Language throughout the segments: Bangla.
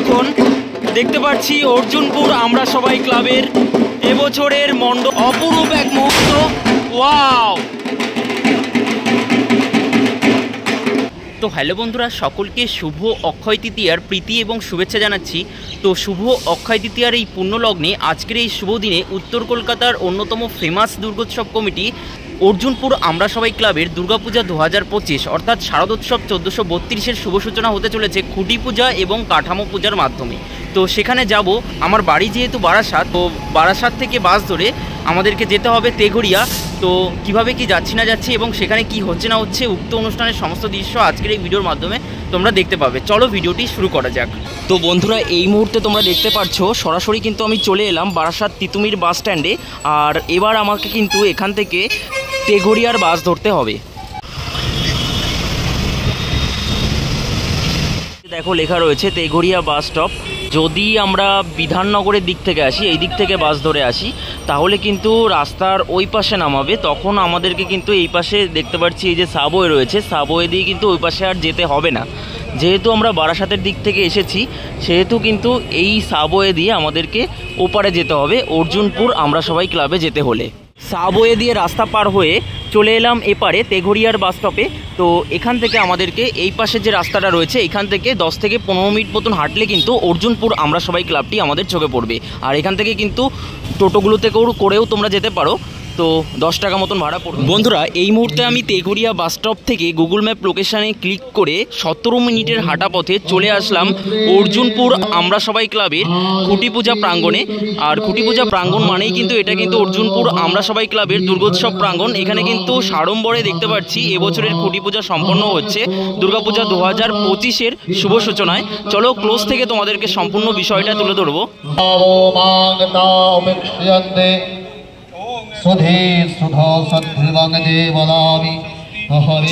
এখন দেখতে পাচ্ছি অর্জুনপুর আমরা সবাই ক্লাবের এবছরের অপরূপ এক মুহূর্ত। ওয়াও! তো হ্যালো বন্ধুরা, সকলকে শুভ অক্ষয় তৃতীয়ার প্রীতি এবং শুভেচ্ছা জানাচ্ছি। তো শুভ অক্ষয় তৃতীয়ার এই পুণ্যলগ্নে আজকের এই শুভ দিনে উত্তর কলকাতার অন্যতম ফেমাস দুর্গোৎসব কমিটি অর্জুনপুর আমরা সবাই ক্লাবের দুর্গাপূজা 2025 অর্থাৎ শারদোৎসব 1432-এর শুভ সূচনা হতে চলেছে খুঁটি পূজা এবং কাঠামো পূজার মাধ্যমে। তো সেখানে যাব। আমার বাড়ি যেহেতু বারাসাত, তো বারাসাত থেকে বাস ধরে আমাদেরকে যেতে হবে তেঘরিয়া। তো কিভাবে কি যাচ্ছি না যাচ্ছি এবং সেখানে কি হচ্ছে না হচ্ছে উক্ত অনুষ্ঠানের সমস্ত দৃশ্য আজকের এই ভিডিওর মাধ্যমে তোমরা দেখতে পাবে। চলো ভিডিওটি শুরু করা যাক। তো বন্ধুরা, এই মুহূর্তে তোমরা দেখতে পাচ্ছ সরাসরি কিন্তু আমি চলে এলাম বারাসাত তিতুমির বাস স্ট্যান্ডে। আর এবার আমাকে কিন্তু এখান থেকে তেঘরিয়ার বাস ধরতে হবে। দেখো লেখা রয়েছে তেঘরিয়া বাস স্টপ। যদি আমরা বিধাননগরের দিক থেকে আসি, এই দিক থেকে বাস ধরে আসি, তাহলে কিন্তু রাস্তার ওই পাশে নামাবে। তখন আমাদেরকে কিন্তু এই পাশে দেখতে পাচ্ছি এই যে সাবওয়ে রয়েছে, সাবওয়ে দিয়ে কিন্তু ওই পাশে আর যেতে হবে না। যেহেতু আমরা বারাসাতের দিক থেকে এসেছি, সেহেতু কিন্তু এই সাবওয়ে দিয়ে আমাদেরকে ওপারে যেতে হবে অর্জুনপুর আমরা সবাই ক্লাবে যেতে হলে। সাবওয়ে দিয়ে রাস্তা পার হয়ে চলে এলাম এপারে তেঘরিয়ার বাস স্টপে। তো এখান থেকে আমাদেরকে এই পাশে যে রাস্তাটা রয়েছে, এখান থেকে 10 থেকে 15 মিনিট মতন হাঁটলে কিন্তু অর্জুনপুর আমরা সবাই ক্লাবটি আমাদের চোখে পড়বে। আর এখান থেকে কিন্তু টোটোগুলোতে করেও তোমরা যেতে পারো। তো 10 টাকা মতন ভাড়া পড়বে। বন্ধুরা, এই মুহূর্তে আমি তেঘরিয়া বাস স্টপ থেকে গুগল ম্যাপ লোকেশানে ক্লিক করে 17 মিনিটের হাঁটা পথে চলে আসলাম অর্জুনপুর আমরা সবাই ক্লাবের খুঁটি পূজা প্রাঙ্গণে। আর খুঁটি পূজা প্রাঙ্গণ মানেই কিন্তু এটা কিন্তু অর্জুনপুর আমরা সবাই ক্লাবের দুর্গোৎসব প্রাঙ্গণ। এখানে কিন্তু সাড়ম্বরে দেখতে পাচ্ছি এবছরের খুঁটি পূজা সম্পন্ন হচ্ছে দুর্গাপূজা 2025-এর শুভ সূচনায়। চলো ক্লোজ থেকে তোমাদেরকে সম্পূর্ণ বিষয়টা তুলে ধরবো।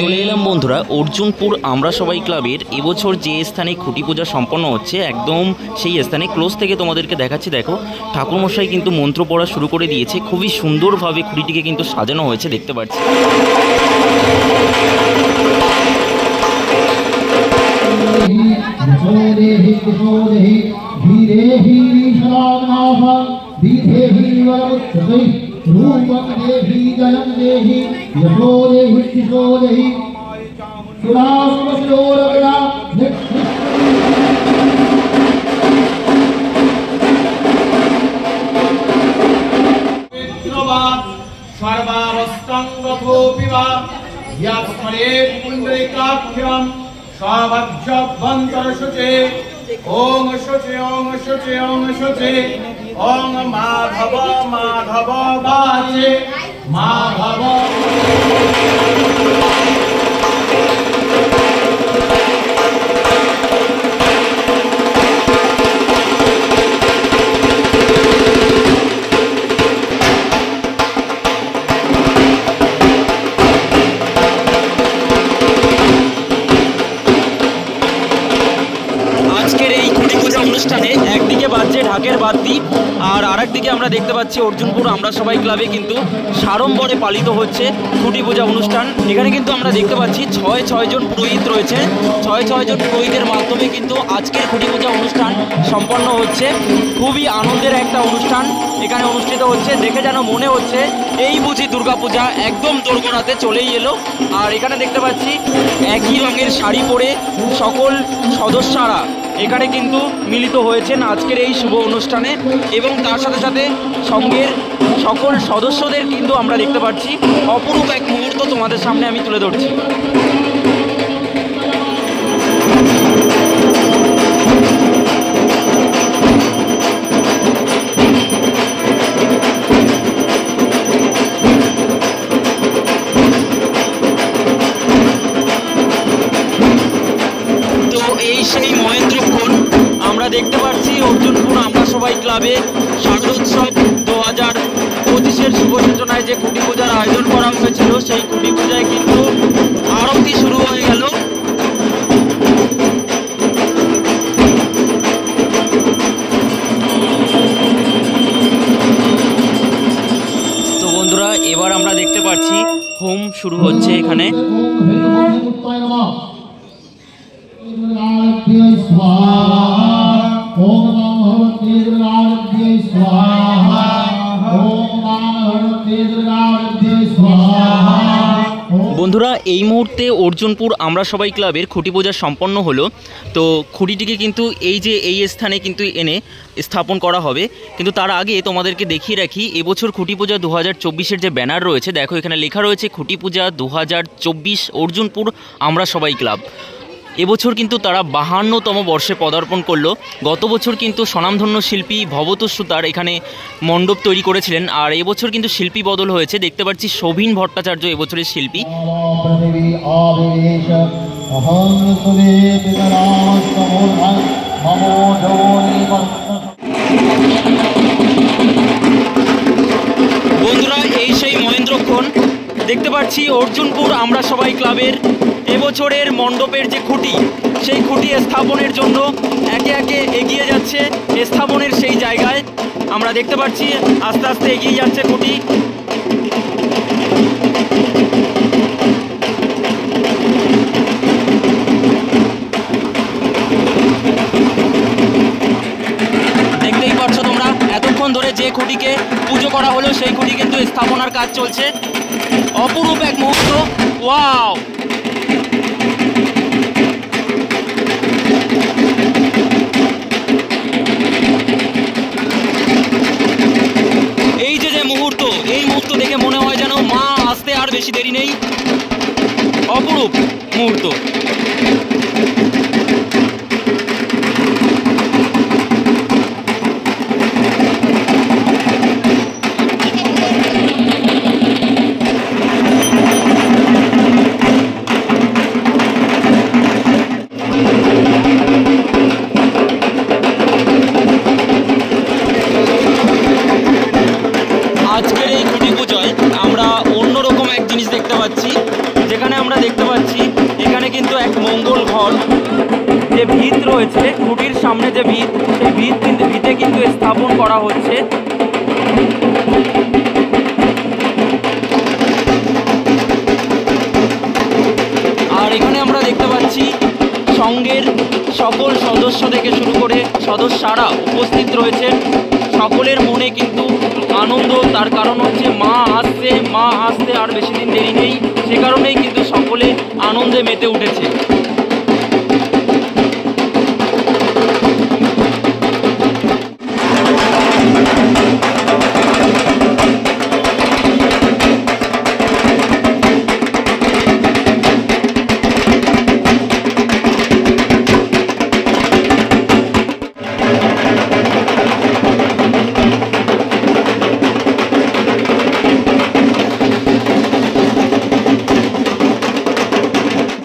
চলে এলাম বন্ধুরা অর্জুনপুর আমরা সবাই ক্লাবের এবছর যে স্থানে খুঁটি পূজা সম্পন্ন হচ্ছে, একদম সেই স্থানে ক্লোজ থেকে তোমাদেরকে দেখাচ্ছি। দেখো ঠাকুরমশাই কিন্তু মন্ত্র পড়া শুরু করে দিয়েছে। খুবই সুন্দরভাবে খুঁটিটিকে কিন্তু সাজানো হয়েছে, দেখতে পাচ্ছি। रूपं देहि जयं देहि यशो देहि दिशो देहि सुरासुरसिरोरगया सर्वावस्थं गतोऽपि वा यस्मरे पुण्डरीकाख्यं स्वाभज्जभ्यन्तरशुचे ओम शुचे ओम शुचे ओम शुचे ओम माधव माधव वाचे माधव। অনুষ্ঠানে একদিকে বাজছে ঢাকের বাদ্যি, আর আরেকদিকে আমরা দেখতে পাচ্ছি অর্জুনপুর আমরা সবাই ক্লাবে কিন্তু সাড়ম্বরে পালিত হচ্ছে খুঁটি পূজা অনুষ্ঠান। এখানে কিন্তু আমরা দেখতে পাচ্ছি 6 জন পুরোহিত রয়েছে। 6 জন পুরোহিতের মাধ্যমে কিন্তু আজকের খুঁটি পূজা অনুষ্ঠান সম্পন্ন হচ্ছে। খুবই আনন্দের একটা অনুষ্ঠান এখানে অনুষ্ঠিত হচ্ছে। দেখে যেন মনে হচ্ছে এই বুঝি দুর্গাপূজা একদম দোরগোড়াতে চলেই এলো। আর এখানে দেখতে পাচ্ছি একই রঙের শাড়ি পরে সকল সদস্যরা এখানে কিন্তু মিলিত হয়েছেন আজকের এই শুভ অনুষ্ঠানে, এবং তার সাথে সাথে সঙ্গের সকল সদস্যদের কিন্তু আমরা দেখতে পাচ্ছি। অপরূপ এক মুহূর্ত তোমাদের সামনে আমি তুলে ধরছি। তো এই সেই মহেন্দ্রক্ষণ আমরা দেখতে পাচ্ছি অর্জুনপুর আমরা সবাই ক্লাবে শারদোৎসব 2025-এর শুভ সূচনায় যে খুঁটি পূজার আয়োজন করা হয়েছিল, সেই খুঁটি পূজায় কিন্তু আরতি শুরু হয়ে গেল। তো বন্ধুরা, এবার আমরা দেখতে পাচ্ছি হোম শুরু হচ্ছে এখানে। বন্ধুরা এই মুহূর্তে অর্জুনপুর আমরা সবাই ক্লাবের খুঁটি পূজা সম্পন্ন হলো। তো খুঁটিটিকে কিন্তু এই স্থানে কিন্তু এনে স্থাপন করা হবে। কিন্তু তার আগে তোমাদেরকে দেখিয়ে রাখি এবছর খুঁটি পূজা 2024-এর যে ব্যানার রয়েছে, দেখো এখানে লেখা রয়েছে খুঁটি পূজা 2024 অর্জুনপুর আমরা সবাই ক্লাব। এবছর কিন্তু তারা 52তম বর্ষে পদার্পণ করলো। গত বছর কিন্তু স্বনামধন্য শিল্পী ভবতোষ সুতার এখানে মণ্ডপ তৈরি করেছিলেন, আর এবছর কিন্তু শিল্পী বদল হয়েছে। দেখতে পাচ্ছি শোভিন ভট্টাচার্য এবছরের শিল্পী। বন্ধুরা এই সেই মহেন্দ্রক্ষণ, দেখতে পাচ্ছি অর্জুনপুর আমরা সবাই ক্লাবের এবছরের মণ্ডপের যে খুঁটি, সেই খুঁটি স্থাপনের জন্য একে একে এগিয়ে যাচ্ছে স্থাপনের সেই জায়গায়। আমরা দেখতে পাচ্ছি আস্তে আস্তে এগিয়ে যাচ্ছে খুঁটি। দেখতেই পাচ্ছ তোমরা, এতক্ষণ ধরে যে খুঁটিকে পুজো করা হলো সেই খুঁটি কিন্তু স্থাপনার কাজ চলছে। অপরূপ এক মুহূর্ত, ওয়াও! এই যে মুহূর্ত, এই মুহূর্ত দেখে মনে হয় যেন মা আসতে আর বেশি দেরি নেই। অপরূপ মুহূর্ত। আজকের এই খুঁটি পুজোয় আমরা অন্যরকম এক জিনিস দেখতে পাচ্ছি, যেখানে আমরা দেখতে পাচ্ছি এখানে কিন্তু এক মঙ্গল ঘর, যে ভিত রয়েছে খুঁটির সামনে যে ভিত, সেই ভিতে কিন্তু স্থাপন করা হচ্ছে। আর এখানে আমরা দেখতে পাচ্ছি সঙ্গের সকল সদস্য থেকে শুরু করে সদস্যরা উপস্থিত রয়েছে। সকলের মনে কিন্তু আনন্দ, তার কারণ হচ্ছে মা আসতে আর বেশি দিন দেরি নেই। সে কারণেই কিন্তু সকলে আনন্দে মেতে উঠেছে।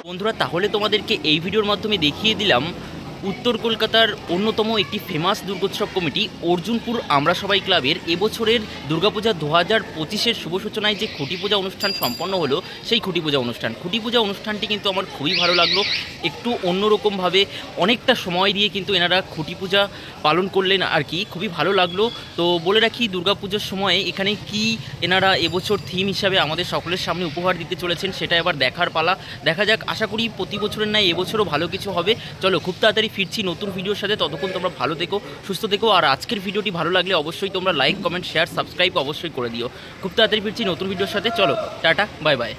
বন্ধুরা তাহলে তোমাদেরকে এই ভিডিওর মাধ্যমে দেখিয়ে দিলাম উত্তর কলকাতার অন্যতম একটি ফেমাস দুর্গোৎসব কমিটি অর্জুনপুর আমরা সবাই ক্লাবের এবছরের দুর্গাপূজা 2025-এর শুভ সূচনায় যে খুঁটি পূজা অনুষ্ঠান সম্পন্ন হলো, সেই খুঁটি পূজা অনুষ্ঠানটি কিন্তু আমার খুবই ভালো লাগলো। একটু অন্যরকমভাবে অনেকটা সময় দিয়ে কিন্তু এনারা খুঁটি পূজা পালন করলেন আর কি, খুবই ভালো লাগলো। তো বলে রাখি দুর্গাপূজার সময়ে এখানে কি এনারা এবছর থিম হিসাবে আমাদের সকলের সামনে উপহার দিতে চলেছেন সেটা এবার দেখার পালা। দেখা যাক, আশা করি প্রতি বছরের ন্যায় এবছরও ভালো কিছু হবে। চলো খুব তাড়াতাড়ি ফিরছি নতুন ভিডিওর সাথে, ততক্ষণ তোমরা ভালো থেকো, সুস্থ থেকো। আর আজকের ভিডিওটি ভালো লাগলে অবশ্যই তোমরা লাইক, কমেন্ট, শেয়ার, সাবস্ক্রাইব অবশ্যই করে দিও। খুব তাড়াতাড়ি ফিরছি নতুন ভিডিওর সাথে। চলো টাটা, বাই বাই।